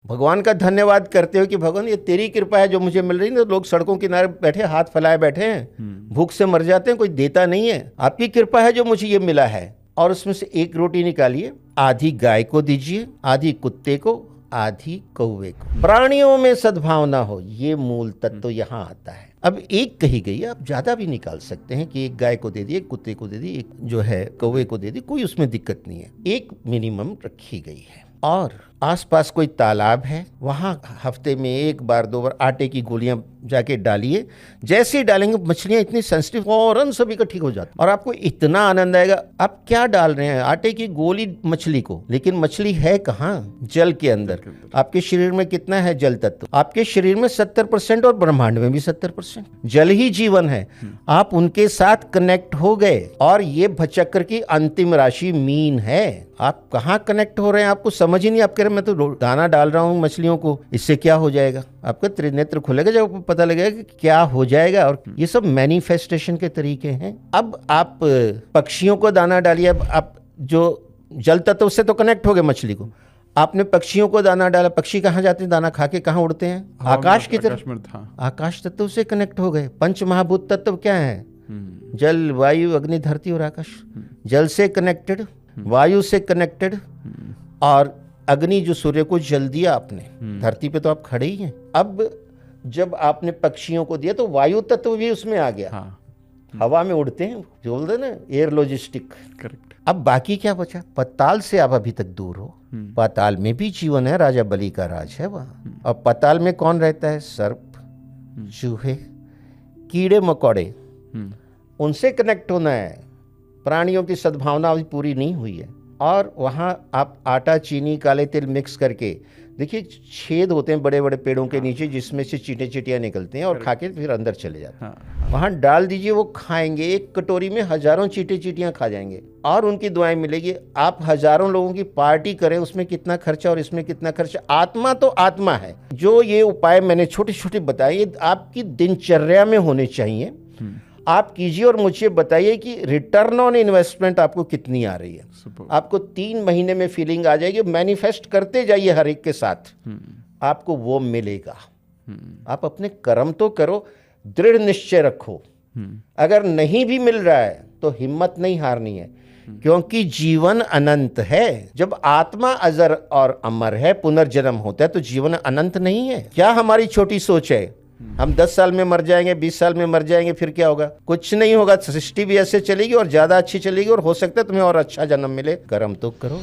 भगवान का धन्यवाद करते हो कि भगवान ये तेरी कृपा है जो मुझे मिल रही है। लोग सड़कों किनारे बैठे हाथ फैलाए बैठे हैं, भूख से मर जाते हैं, कोई देता नहीं है। आपकी कृपा है जो मुझे ये मिला है। और उसमें से एक रोटी निकालिए, आधी गाय को दीजिए, आधी कुत्ते को, आधी कौवे को। प्राणियों में सद्भावना हो, ये मूल तत्व तो यहाँ आता है। अब एक कही गई, आप ज्यादा भी निकाल सकते हैं कि एक गाय को दे दी, एक कुत्ते को दे दी, एक जो है कौवे को दे दी, कोई उसमें दिक्कत नहीं है। एक मिनिमम रखी गई है। और आसपास कोई तालाब है, वहां हफ्ते में एक बार 2 बार आटे की गोलियां जाके डालिए। जैसे ही डालेंगे मछलियां इतनी सेंसिटिव फौरन सभी का ठीक हो जाता। और आपको इतना आनंद आएगा। आप क्या डाल रहे हैं? आटे की गोली मछली को, लेकिन मछली है कहाँ? जल के अंदर। आपके शरीर में कितना है जल तत्व? आपके शरीर में 70% और ब्रह्मांड में भी 70% जल ही जीवन है। आप उनके साथ कनेक्ट हो गए। और ये भचक्र की अंतिम राशि मीन है। आप कहाँ कनेक्ट हो रहे हैं आपको समझ ही नहीं। आप कह रहे मैं तो दाना डाल रहा हूँ मछलियों को, इससे क्या हो जाएगा? आपका त्रिनेत्र खुलेगा जब आपको पता लगेगा कि क्या हो जाएगा। और ये सब मैनिफेस्टेशन के तरीके हैं। अब आप पक्षियों को दाना डालिए। अब आप जो जल तत्व से तो कनेक्ट हो गए मछली को, आपने पक्षियों को दाना डाला। पक्षी कहाँ जाते हैं? दाना खा के कहाँ उड़ते हैं? आकाश की तरफ। आकाश तत्व से कनेक्ट हो गए। पंच महाभूत तत्व क्या है? जल, वायु, अग्नि, धरती और आकाश। जल से कनेक्टेड, वायु से कनेक्टेड, और अग्नि जो सूर्य को जल दिया आपने, धरती पे तो आप खड़े ही हैं। अब जब आपने पक्षियों को दिया तो वायु तत्व भी उसमें आ गया। हवा में उड़ते हैं, जो बोलते हैं ना, एयर लॉजिस्टिक। करेक्ट। अब बाकी क्या बचा? पाताल से आप अभी तक दूर हो। पाताल में भी जीवन है, राजा बलि का राज है वहां। और पाताल में कौन रहता है? सर्प, चूहे, कीड़े मकोड़े। उनसे कनेक्ट होना है। प्राणियों की सद्भावना अभी पूरी नहीं हुई है। और वहाँ आप आटा, चीनी, काले तिल मिक्स करके देखिए, छेद होते हैं बड़े बड़े पेड़ों के नीचे, जिसमें से चींटे चींटियाँ निकलते हैं और खा के फिर अंदर चले जाते हैं। वहाँ डाल दीजिए, वो खाएंगे। एक कटोरी में हजारों चींटे चींटियाँ खा जाएंगे और उनकी दुआएं मिलेगी। आप हजारों लोगों की पार्टी करें, उसमें कितना खर्चा और इसमें कितना खर्चा। आत्मा तो आत्मा है। जो ये उपाय मैंने छोटे छोटे बताए, ये आपकी दिनचर्या में होने चाहिए। आप कीजिए और मुझे बताइए कि रिटर्न ऑन इन्वेस्टमेंट आपको कितनी आ रही है। आपको 3 महीने में फीलिंग आ जाएगी। मैनिफेस्ट करते जाइए हर एक के साथ, आपको वो मिलेगा। आप अपने कर्म तो करो, दृढ़ निश्चय रखो। अगर नहीं भी मिल रहा है तो हिम्मत नहीं हारनी है, क्योंकि जीवन अनंत है। जब आत्मा अजर और अमर है, पुनर्जन्म होता है, तो जीवन अनंत नहीं है। क्या हमारी छोटी सोच है? हम 10 साल में मर जाएंगे, 20 साल में मर जाएंगे, फिर क्या होगा? कुछ नहीं होगा। सृष्टि भी ऐसे चलेगी और ज्यादा अच्छी चलेगी, और हो सकता है तुम्हें और अच्छा जन्म मिले। कर्म तो करो।